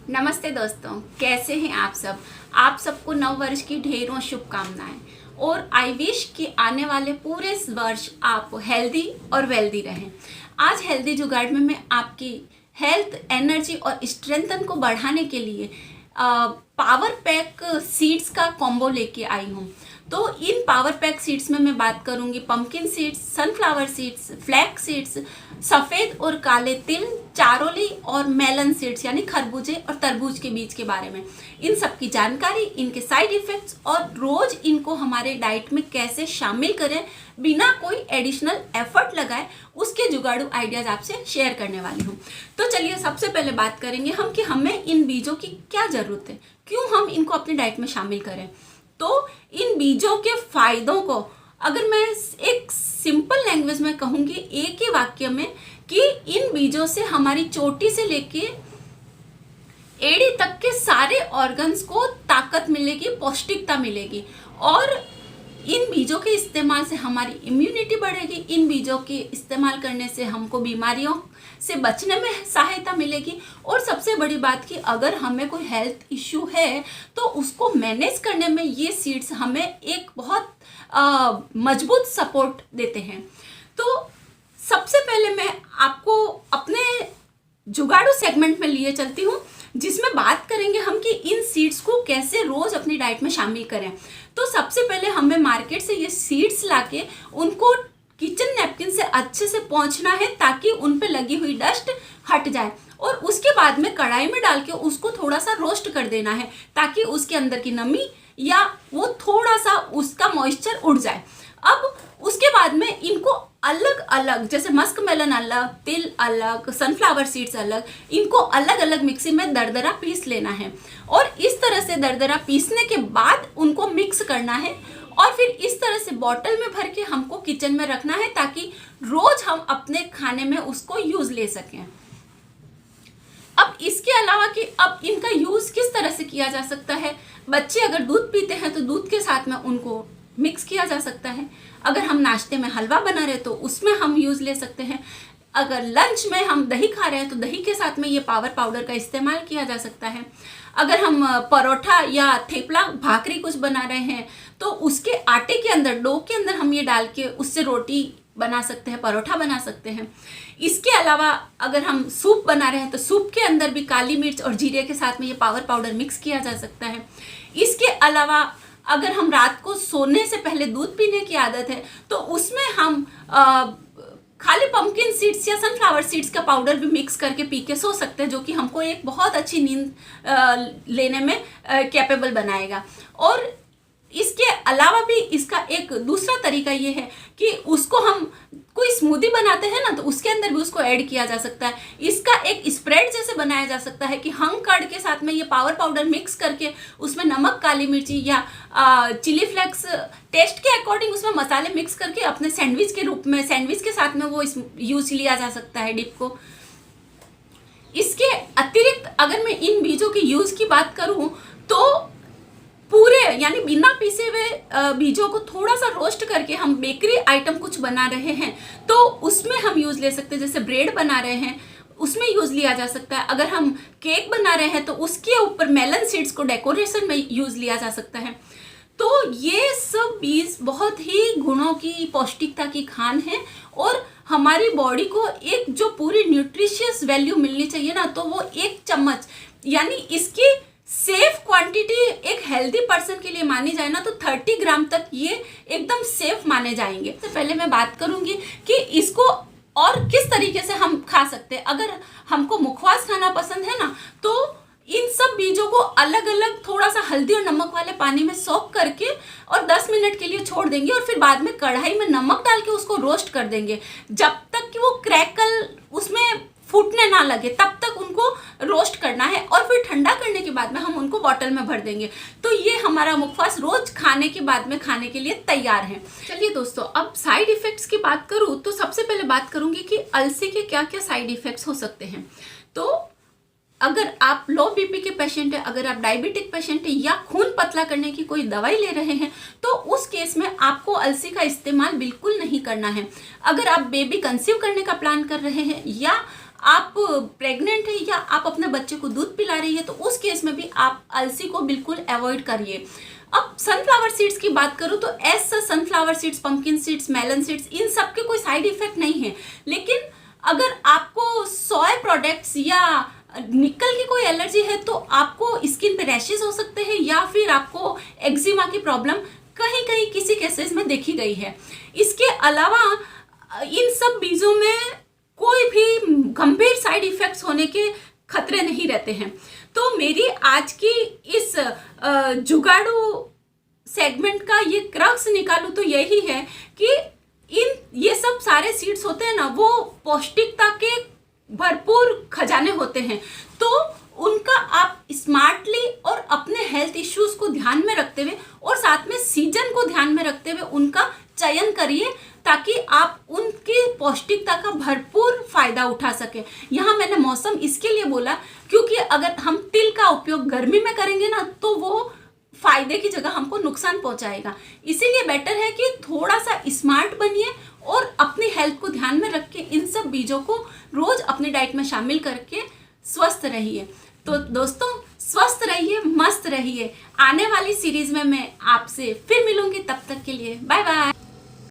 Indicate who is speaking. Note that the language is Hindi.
Speaker 1: नमस्ते दोस्तों, कैसे हैं आप सब। आप सबको नव वर्ष की ढेरों शुभकामनाएं और आई विश कि आने वाले पूरे वर्ष आप हेल्दी और वेल्दी रहें। आज हेल्दी जुगाड़ में मैं आपकी हेल्थ, एनर्जी और स्ट्रेंथन को बढ़ाने के लिए पावर पैक सीड्स का कॉम्बो लेके आई हूँ। तो इन पावर पैक सीड्स में मैं बात करूंगी pumpkin seeds, sunflower seeds, flax seeds, सफ़ेद और काले तिल, चारोली और मेलन सीड्स यानी खरबूजे और तरबूज के बीज के बारे में। इन सब की जानकारी, इनके साइड इफ़ेक्ट्स और रोज़ इनको हमारे डाइट में कैसे शामिल करें बिना कोई एडिशनल एफर्ट लगाए, उसके जुगाड़ू आइडियाज़ आपसे शेयर करने वाली हूँ। तो चलिए सबसे पहले बात करेंगे हम कि हमें इन बीजों की क्या ज़रूरत है, क्यों हम इनको अपनी डाइट में शामिल करें। तो इन बीजों के फायदों को अगर मैं एक सिंपल लैंग्वेज में कहूँगी, एक ही वाक्य में, कि इन बीजों से हमारी चोटी से लेके एड़ी तक के सारे ऑर्गन्स को ताकत मिलेगी, पौष्टिकता मिलेगी और इन बीजों के इस्तेमाल से हमारी इम्यूनिटी बढ़ेगी। इन बीजों के इस्तेमाल करने से हमको बीमारियों से बचने में सहायता मिलेगी और सबसे बड़ी बात कि अगर हमें कोई हेल्थ इश्यू है तो उसको मैनेज करने में ये सीड्स हमें एक बहुत मजबूत सपोर्ट देते हैं। तो सबसे पहले मैं आपको अपने जुगाड़ू सेगमेंट में लिए चलती हूँ, जिसमें बात करेंगे हम कि इन सीड्स को कैसे रोज अपनी डाइट में शामिल करें। तो सबसे पहले हमें मार्केट से ये सीड्स लाके उनको किचन नैपकिन से अच्छे से पोंछना है ताकि उन पे लगी हुई डस्ट हट जाए और उसके बाद में कढ़ाई में डाल के उसको थोड़ा सा रोस्ट कर देना है ताकि उसके अंदर की नमी या वो थोड़ा सा उसका मॉइस्चर उड़ जाए। अब उसके बाद में इनको अलग अलग, जैसे मस्क मेलन अलग, तिल अलग, सनफ्लावर सीड्स अलग, इनको अलग अलग मिक्सी में दरदरा पीस लेना है और इस तरह से दरदरा पीसने के बाद उनको मिक्स करना है और फिर इस तरह से बॉटल में भर के हमको किचन में रखना है ताकि रोज हम अपने खाने में उसको यूज ले सकें। अब इसके अलावा कि अब इनका यूज किस तरह से किया जा सकता है, बच्चे अगर दूध पीते हैं तो दूध के साथ में उनको मिक्स किया जा सकता है। अगर हम नाश्ते में हलवा बना रहे तो उसमें हम यूज़ ले सकते हैं। अगर लंच में हम दही खा रहे हैं तो दही के साथ में ये पावर पाउडर का इस्तेमाल किया जा सकता है। अगर हम परोठा या थेपला भाकरी कुछ बना रहे हैं तो उसके आटे के अंदर, डो के अंदर हम ये डाल के उससे रोटी बना सकते हैं, परोठा बना सकते हैं। इसके अलावा अगर हम सूप बना रहे हैं तो सूप के अंदर भी काली मिर्च और जीरे के साथ में ये पावर पाउडर मिक्स किया जा सकता है। इसके अलावा अगर हम रात को सोने से पहले दूध पीने की आदत है तो उसमें हम खाली पंपकिन सीड्स या सनफ्लावर सीड्स का पाउडर भी मिक्स करके पी के सो सकते हैं, जो कि हमको एक बहुत अच्छी नींद लेने में कैपेबल बनाएगा। और इसके अलावा भी इसका एक दूसरा तरीका ये है कि उसको हम कोई स्मूदी बनाते हैं ना तो उसके अंदर भी उसको ऐड किया जा सकता है। इसका एक स्प्रेड जैसे बनाया जा सकता है कि हंग कर्ड के साथ में ये पावर पाउडर मिक्स करके उसमें नमक, काली मिर्ची या चिली फ्लेक्स टेस्ट के अकॉर्डिंग उसमें मसाले मिक्स करके अपने सैंडविच के रूप में, सैंडविच के साथ में वो यूज लिया जा सकता है डिप को। इसके अतिरिक्त अगर मैं इन बीजों के यूज की बात करूँ तो पूरे यानी बिना पीसे हुए बीजों को थोड़ा सा रोस्ट करके हम बेकरी आइटम कुछ बना रहे हैं तो उसमें हम यूज़ ले सकते हैं। जैसे ब्रेड बना रहे हैं उसमें यूज़ लिया जा सकता है। अगर हम केक बना रहे हैं तो उसके ऊपर मेलन सीड्स को डेकोरेशन में यूज़ लिया जा सकता है। तो ये सब बीज बहुत ही गुणों की, पौष्टिकता की खान है और हमारी बॉडी को एक जो पूरी न्यूट्रिशियस वैल्यू मिलनी चाहिए ना, तो वो 1 चम्मच यानी इसकी सेफ क्वांटिटी एक हेल्दी पर्सन के लिए मानी जाए ना तो 30 ग्राम तक ये एकदम सेफ माने जाएंगे। तो पहले मैं बात करूंगी कि इसको और किस तरीके से हम खा सकते हैं। अगर हमको मुखवास खाना पसंद है ना तो इन सब बीजों को अलग अलग थोड़ा सा हल्दी और नमक वाले पानी में सोक करके और 10 मिनट के लिए छोड़ देंगे और फिर बाद में कढ़ाई में नमक डाल के उसको रोस्ट कर देंगे जब तक कि वो क्रैकल उसमें फूटने ना लगे, तब तक उनको रोस्ट करना है और फिर ठंडा करने के बाद में हम उनको बॉटल में भर देंगे। तो ये हमारा मुखवास रोज खाने के बाद में खाने के लिए तैयार है। चलिए दोस्तों, अब साइड इफेक्ट्स की बात करूँ तो सबसे पहले बात करूंगी कि अलसी के क्या क्या साइड इफेक्ट्स हो सकते हैं। तो अगर आप लो बीपी के पेशेंट है, अगर आप डायबिटिक पेशेंट है या खून पतला करने की कोई दवाई ले रहे हैं तो उस केस में आपको अलसी का इस्तेमाल बिल्कुल नहीं करना है। अगर आप बेबी कंसीव करने का प्लान कर रहे हैं या आप प्रेग्नेंट है या आप अपने बच्चे को दूध पिला रही है, तो उस केस में भी आप अलसी को बिल्कुल अवॉइड करिए। अब सनफ्लावर सीड्स की बात करूं तो ऐसा sunflower seeds, pumpkin seeds, melon seeds, इन सब के कोई साइड इफेक्ट नहीं है। लेकिन अगर आपको सोया प्रोडक्ट्स या निकल की कोई एलर्जी है तो आपको स्किन पे रैशेस हो सकते हैं या फिर आपको एक्जिमा की प्रॉब्लम कहीं कहीं किसी केसेस में देखी गई है। इसके अलावा इन सब बीजों में कोई भी गंभीर साइड इफेक्ट्स होने के खतरे नहीं रहते हैं। तो मेरी आज की इस जुगाड़ू सेगमेंट का ये क्रक्स निकालूं तो यही है कि ये सब सारे सीड्स होते हैं ना, वो पौष्टिकता के भरपूर खजाने होते हैं। तो उनका आप स्मार्टली और अपने हेल्थ इश्यूज को ध्यान में रखते हुए और साथ में सीजन को ध्यान में रखते हुए उनका चयन करिए, ताकि आप उनकी पौष्टिकता का भरपूर फायदा उठा सके। यहाँ मैंने मौसम इसके लिए बोला क्योंकि अगर हम तिल का उपयोग गर्मी में करेंगे ना, तो वो फायदे की जगह हमको नुकसान पहुंचाएगा। इसीलिए बेटर है कि थोड़ा सा स्मार्ट बनिए और अपनी हेल्थ को ध्यान में रख के इन सब बीजों को रोज अपनी डाइट में शामिल करके स्वस्थ रहिए। तो दोस्तों, स्वस्थ रहिए, मस्त रहिए। आने वाली सीरीज में मैं आपसे फिर मिलूंगी, तब तक के लिए बाय बाय।